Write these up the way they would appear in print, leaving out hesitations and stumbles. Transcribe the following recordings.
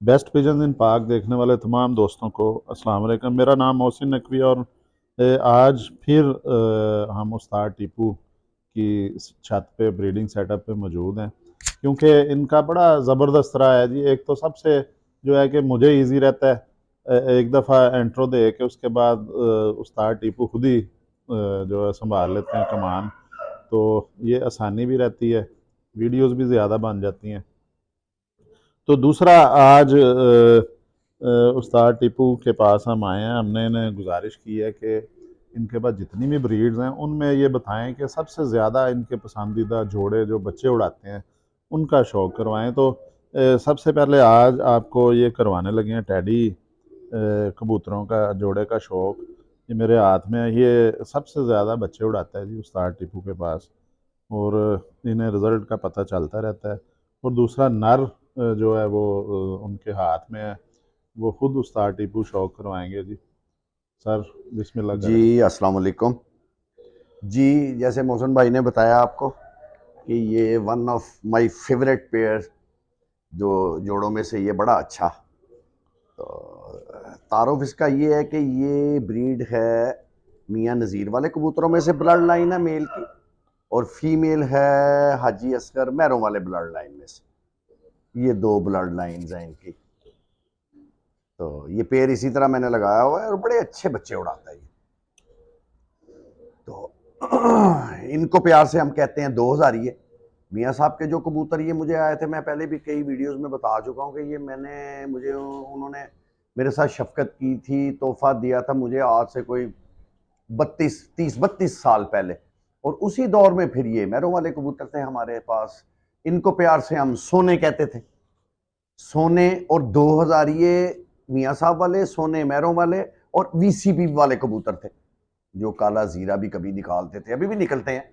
Best pigeon इन पाक देखने वाले तमाम दोस्तों को अस्सलाम वालेकुम। मेरा नाम मोहसिन नकवी और आज फिर हम उस्ताद टीपू की छत पे ब्रीडिंग सेटअप पे मौजूद हैं, क्योंकि इनका बड़ा ज़बरदस्त रहा है जी। एक तो सबसे जो है कि मुझे इजी रहता है, एक दफ़ा इंट्रो दे के उसके बाद उस्ताद टीपू खुद ही जो है संभाल लेते हैं कमान, तो ये आसानी भी रहती है, वीडियोस भी ज़्यादा बन जाती हैं। तो दूसरा, आज उस्ताद टीपू के पास हम आए हैं। हमने इन्हें गुजारिश की है कि इनके पास जितनी भी ब्रीड्स हैं उनमें ये बताएं कि सबसे ज़्यादा इनके पसंदीदा जोड़े जो बच्चे उड़ाते हैं उनका शौक़ करवाएं। तो सबसे पहले आज आपको ये करवाने लगे हैं टैडी कबूतरों का जोड़े का शौक़। ये मेरे हाथ में है, ये सबसे ज़्यादा बच्चे उड़ाता है जी उस्ताद टीपू के पास, और इन्हें रिज़ल्ट का पता चलता रहता है। और दूसरा नर जो है वो उनके हाथ में है, वो खुद उस्ताद टीपू शौक करवाएंगे जी। सर, बिस्मिल्लाह जी करें। अस्सलाम वालेकुम जी। जैसे मोहसन भाई ने बताया आपको कि ये one of my favourite pair जो जोड़ों में से ये बड़ा अच्छा। तो तारुफ इसका ये है कि ये ब्रीड है मियाँ नज़ीर वाले कबूतरों में से ब्लड लाइन है मेल की, और फीमेल है हाजी असगर मैरों वाले ब्लड लाइन में से। ये दो ब्लड लाइन्स हैं इनकी। तो ये पेयर इसी तरह मैंने लगाया हुआ है और बड़े अच्छे बच्चे उड़ाता है ये। तो इनको प्यार से हम कहते हैं 2000 ये मियाँ साहब के जो कबूतर ये मुझे आए थे, मैं पहले भी कई वीडियोस में बता चुका हूँ कि ये मुझे उन्होंने मेरे साथ शफकत की थी, तोहफा दिया था मुझे आज से कोई 32 साल पहले। और उसी दौर में फिर ये मैरों वाले कबूतर थे हमारे पास। इनको प्यार से हम सोने कहते थे, सोने। और 2000 ये मियाँ साहब वाले, सोने मैरों वाले, और वीसीपी वाले कबूतर थे जो काला जीरा भी कभी निकालते थे, अभी भी निकलते हैं।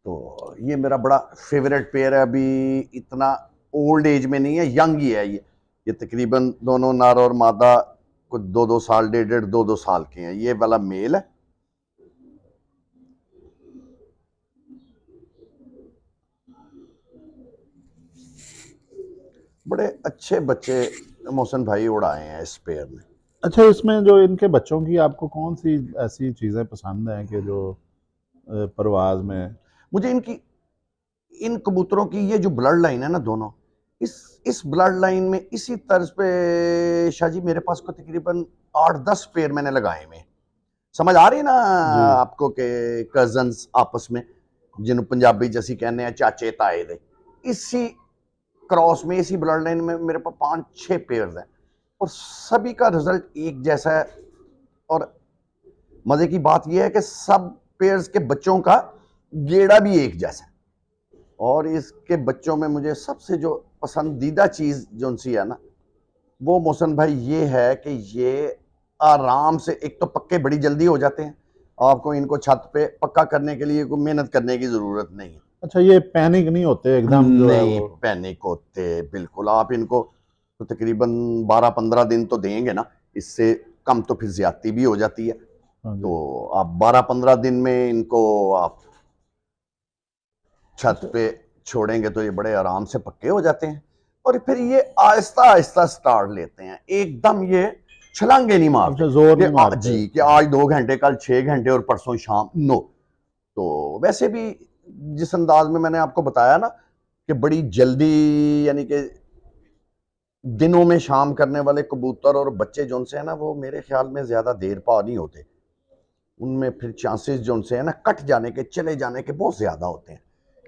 तो ये मेरा बड़ा फेवरेट पेयर है। अभी इतना ओल्ड एज में नहीं है, यंग ही है ये तकरीबन दोनों नर और मादा कुछ 2-2 साल, 1.5-1.5, 2-2 साल के हैं। ये वाला मेल है। बड़े अच्छे बच्चे मोहसन भाई उड़ाए हैं इस पेयर में। अच्छा, इसमें जो इनके बच्चों की आपको कौन सी ऐसी चीज़ें पसंद हैं कि जो परवाज में? मुझे इन कबूतरों की ये जो ब्लड लाइन है ना दोनों, इस ब्लड लाइन में इसी तर्ज पे शाह जी मेरे पास को तकरीबन 8-10 पेयर मैंने लगाए हुए। समझ आ रही ना जी। आपको के कजन्स आपस में जिन्हों पंजाबी जैसी कहने हैं चाचे ताए दे, इसी क्रॉस में इसी ब्लड लाइन में मेरे पास 5-6 पेयर्स हैं और सभी का रिजल्ट एक जैसा है। और मजे की बात यह है कि सब पेयर्स के बच्चों का गेड़ा भी एक जैसा है। और इसके बच्चों में मुझे सबसे जो पसंदीदा चीज जो सी है ना, वो मोहसन भाई ये है कि ये आराम से, एक तो पक्के बड़ी जल्दी हो जाते हैं, आपको इनको छत पे पक्का करने के लिए कोई मेहनत करने की जरूरत नहीं है। अच्छा, ये पैनिक नहीं होते एकदम जो है नहीं वो? पैनिक होते बिल्कुल। आप इनको तो तकरीबन 12-15 दिन तो देंगे ना, इससे कम तो फिर ज्यादती भी हो जाती है। हाँ जी। तो आप 12-15 दिन में इनको आप छत अच्छा। पे छोड़ेंगे तो ये बड़े आराम से पक्के हो जाते हैं। और फिर ये आहिस्ता आहिस्ता स्टार्ट लेते हैं, एकदम ये छलांगे नहीं मारते अच्छा, जोर कि नहीं मारते। जी कि आज 2 घंटे, कल 6 घंटे और परसों शाम, नो। तो वैसे भी जिस अंदाज में मैंने आपको बताया ना कि बड़ी जल्दी, यानी कि दिनों में शाम करने वाले कबूतर और बच्चे जो से है ना, वो मेरे ख्याल में ज्यादा देर पा नहीं होते। उनमें फिर चांसेस जो से है ना कट जाने के, चले जाने के बहुत ज्यादा होते हैं,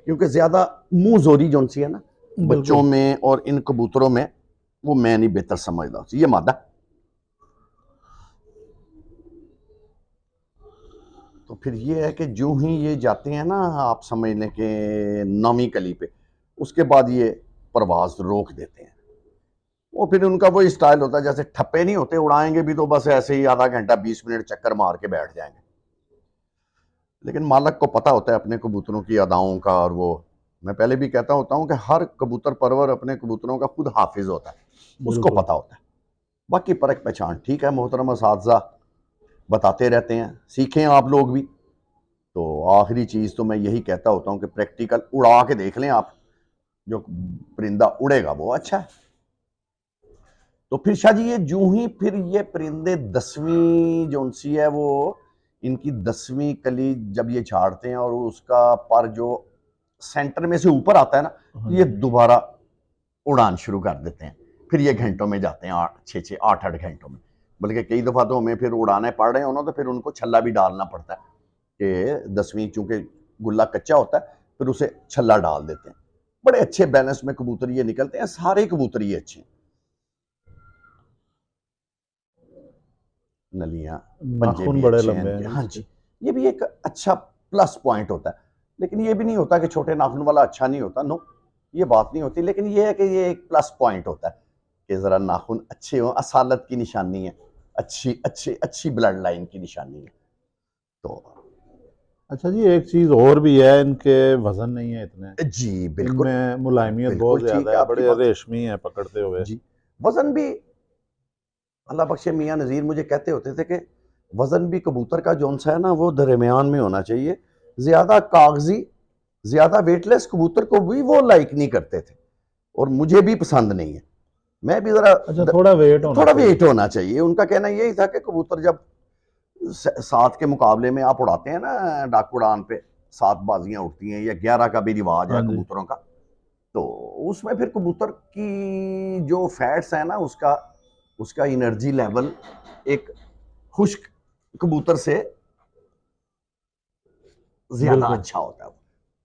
क्योंकि ज्यादा मुंह जोरी जो सी है ना बच्चों बिल्कुल। में और इन कबूतरों में, वो मैं नहीं बेहतर समझता। ये मादा तो फिर ये है कि जो ही ये जाते हैं ना, आप समझ लें कि नौवीं कली पे, उसके बाद ये परवाज रोक देते हैं। वो फिर उनका वही स्टाइल होता है, जैसे ठप्पे नहीं होते, उड़ाएंगे भी तो बस ऐसे ही आधा घंटा 20 मिनट चक्कर मार के बैठ जाएंगे। लेकिन मालक को पता होता है अपने कबूतरों की अदाओं का। और वो मैं पहले भी कहता होता हूँ कि हर कबूतर परवर अपने कबूतरों का खुद हाफिज होता है, उसको बिल्कुल। पता होता है। बाकी परख पहचान ठीक है, मोहतरम असातिज़ा बताते रहते हैं, सीखें आप लोग भी। तो आखिरी चीज़ तो मैं यही कहता होता हूँ कि प्रैक्टिकल उड़ा के देख लें आप, जो परिंदा उड़ेगा वो अच्छा है। तो फिर शाह जी ये जूं ही फिर ये परिंदे 10वीं जो सी है वो इनकी 10वीं कली जब ये झाड़ते हैं और उसका पर जो सेंटर में से ऊपर आता है ना, हाँ ये जी। दोबारा उड़ान शुरू कर देते हैं। फिर ये घंटों में जाते हैं, 8 घंटों में। बल्कि कई दफ़ा तो हमें फिर उड़ाने पड़ रहे हैं उन्होंने, तो फिर उनको छल्ला भी डालना पड़ता है कि 10वीं, चूंकि गुल्ला कच्चा होता है, फिर उसे छल्ला डाल देते हैं। बड़े अच्छे बैलेंस में कबूतर ये निकलते हैं, सारे कबूतर ये अच्छे हैं। नलियां, पंजे नाखून भी बड़े अच्छे हैं लंबे इनके। हैं हाँ इसके। जी, ये भी एक अच्छा प्लस पॉइंट होता है। लेकिन ये भी नहीं होता कि छोटे नाखून वाला अच्छा नहीं होता, नो, ये बात नहीं होती। लेकिन ये है कि ये एक प्लस पॉइंट होता है कि ज़रा नाखून अच्छे हों, असालत की निशानी है, अच्छी अच्छी अच्छी ब्लड लाइन की निशानी है। तो अच्छा जी, एक चीज़ और भी है, इनके वज़न नहीं है इतने, जी बिल्कुल, इनमें मुलायमियत बहुत बिल्कुल ठीक ज़्यादा है है, आपकी बड़े बात। रेशमी हैं पकड़ते हुए। जी, वज़न भी अल्लाह बख्शे मियाँ नज़ीर मुझे कहते होते थे कि वज़न भी कबूतर का जौन सा है ना वो दरमियान में होना चाहिए। ज़्यादा कागज़ी, ज़्यादा वेटलेस कबूतर को भी वो लाइक नहीं करते थे और मुझे भी पसंद नहीं है। मैं भी ज़रा अच्छा, थोड़ा वेट होना थोड़ा चाहिए। वेट होना चाहिए। उनका कहना यही था कि कबूतर जब 7 के मुकाबले में आप उड़ाते हैं ना डाक उड़ान पे, 7 बाजियाँ उड़ती हैं या 11 का भी रिवाज है हाँ जी। कबूतरों का, तो उसमें फिर कबूतर की जो फैट्स है ना उसका उसका एनर्जी लेवल एक खुश्क कबूतर से ज्यादा बिल्कुल। अच्छा होता है।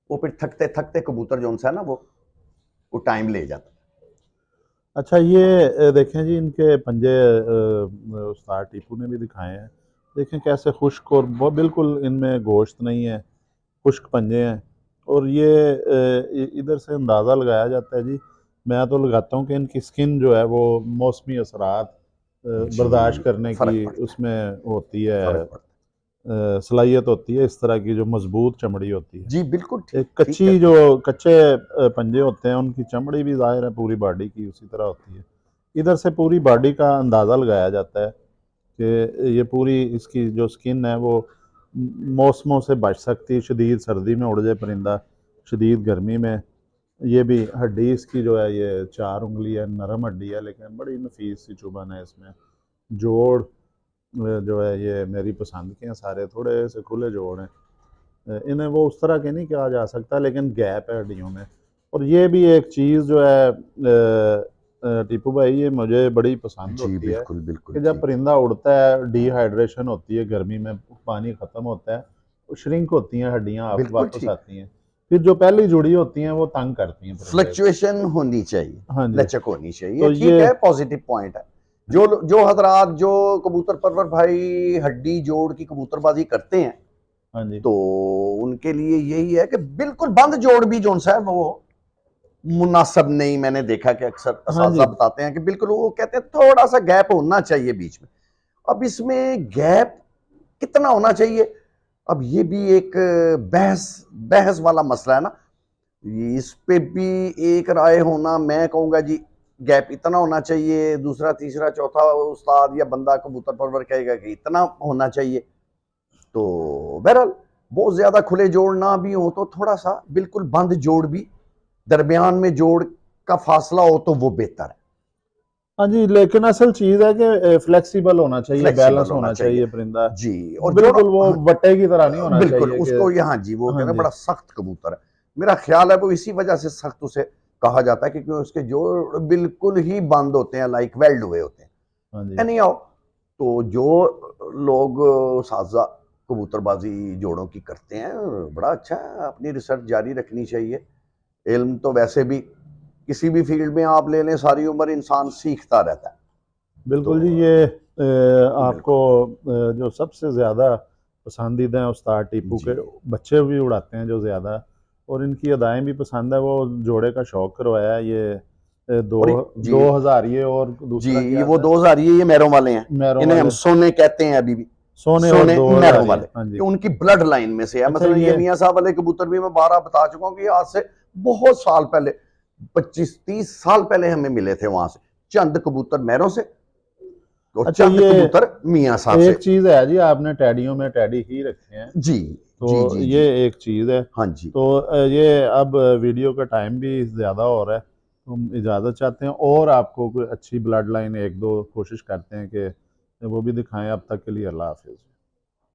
वो फिर थकते थकते कबूतर जो सा है ना वो टाइम ले जाता अच्छा, ये देखें जी, इनके पंजे उस्ताद टीपू ने भी दिखाए हैं। देखें कैसे खुश्क, और वो बिल्कुल इनमें गोश्त नहीं है, खुश्क पंजे हैं। और ये इधर से अंदाज़ा लगाया जाता है जी, मैं तो लगाता हूँ कि इनकी स्किन जो है वो मौसमी असरात है। बर्दाश्त जी, करने की फर्क पड़ता है, उसमें होती है, फर्क पड़ता सलाहियत होती है, इस तरह की जो मजबूत चमड़ी होती है। है। जी बिल्कुल ठीक एक ठीक कच्ची कहते जो हैं। कच्चे पंजे होते हैं, उनकी चमड़ी भी ज़ाहिर है पूरी बॉडी की उसी तरह होती है। इधर से पूरी बॉडी का अंदाज़ा लगाया जाता है कि ये पूरी इसकी जो स्किन है वो मौसमों से बच सकती है। शदीद सर्दी में उड़ जाए परिंदा, शदीद गर्मी में। ये भी हड्डी इसकी जो है ये 4 उंगली है, नरम हड्डी है, लेकिन बड़ी नफीस सी चुभन है इसमें। जोड़ जो है ये मेरी पसंद के हैं सारे, थोड़े से खुले जोड़ हैं। इन्हें वो उस तरह के नहीं कहा जा सकता, लेकिन गैप है हड्डियों में। और ये भी एक चीज़ जो है टीपू भाई, ये मुझे बड़ी पसंद जी होती है बिल्कुल बिल्कुल कि जब ठीक। परिंदा उड़ता है, डिहाइड्रेशन होती है गर्मी में, पानी ख़त्म होता है, तो श्रिंक होती हैं हड्डियाँ, आप बिल्कुल वापस ठीक। आती हैं। फिर जो पहली जुड़ी होती हैं वो तंग करती हैं परिंदे को। फ्लक्चुएशन होनी चाहिए, हाँ जी। लचक होनी चाहिए, तो ठीक ये, है, पॉजिटिव पॉइंट है। जो जो हजरात जो कबूतर परवर भाई हड्डी जोड़ की कबूतरबाजी करते हैं, हाँ जी। तो उनके लिए यही है कि बिल्कुल बंद जोड़ भी जो सा है वो मुनासिब नहीं। मैंने देखा कि अक्सर हाँ जी। असातिज़ा बताते हैं कि बिल्कुल, वो कहते हैं थोड़ा सा गैप होना चाहिए बीच में। अब इसमें गैप कितना होना चाहिए, अब ये भी एक बहस बहस वाला मसला है ना। इस पे भी एक राय होना, मैं कहूंगा जी गैप इतना होना चाहिए, दूसरा तीसरा चौथा उस्ताद या बंदा कबूतर परवर कहेगा कि इतना होना चाहिए। तो बहरहाल बहुत ज्यादा खुले जोड़ ना भी हो तो थोड़ा सा बिल्कुल बंद जोड़ भी, दरमियान में जोड़ का फासला हो तो वो बेहतर है। हाँ जी, लेकिन असल चीज़ है कि फ्लेक्सिबल होना चाहिए, बैलेंस फ्लेक्सिबल होना होना चाहिए। चाहिए परिंदा। जी, और जोड़ा, बिल्कुल वो हाँ, बट्टे की तरह नहीं होना बिल्कुल चाहिए कि। उसको यहाँ जी वो हाँ कहना जी। बड़ा सख्त कबूतर है। मेरा ख्याल है वो इसी वजह से सख्त उसे कहा जाता है क्योंकि उसके जोड़ बिल्कुल ही बंद होते हैं, लाइक वेल्ड हुए होते हैं। हाँ जी। एनी आओ, तो जो लोग साजा कबूतरबाजी जोड़ों की करते हैं, बड़ा अच्छा है, अपनी रिसर्च जारी रखनी चाहिए। इल्म तो वैसे भी किसी भी फील्ड में आप ले लें, सारी उम्र इंसान सीखता रहता है। तो बिल्कुल जी, ये आपको बिल्कुल जो सबसे ज़्यादा पसंदीदा हैं उस्ताद टीपू जी। के, बच्चे भी उड़ाते हैं जो ज़्यादा, और इनकी अदाएँ भी पसंद है। वो जोड़े का शौक करवाया है ये, और जी 2000 ये, और जी, दूसरा ये क्या वो था? 2000, ये मैरों वाले हैं। मैरों इन्हें हम वाले। सोने कहते हैं अभी भी, सोने और सोने मैरों 2000 ये, वाले, हाँ ये जी। उनकी ब्लड लाइन में से है। अच्छा मसलन ये ये, मियाँ साहब वाले कबूतर भी मैं 12 बता चुका हूँ कि आज से बहुत साल पहले, 25-30 साल पहले हमें मिले थे वहां से, चंद कबूतर मैरों से और अच्छा चंद ये कबूतर मियाँ साहब एक से। चीज़ है जी, आपने टैडियों में टैडी ही रखे हैं, जी जी तो जी ये जी। एक चीज़ है। हाँ जी तो ये अब वीडियो का टाइम भी ज़्यादा हो रहा है, हम इजाज़त चाहते हैं और आपको कोई अच्छी ब्लड लाइन एक दो कोशिश करते हैं कि वो भी दिखाएं। अब तक के लिए अल्लाह हाफिज़।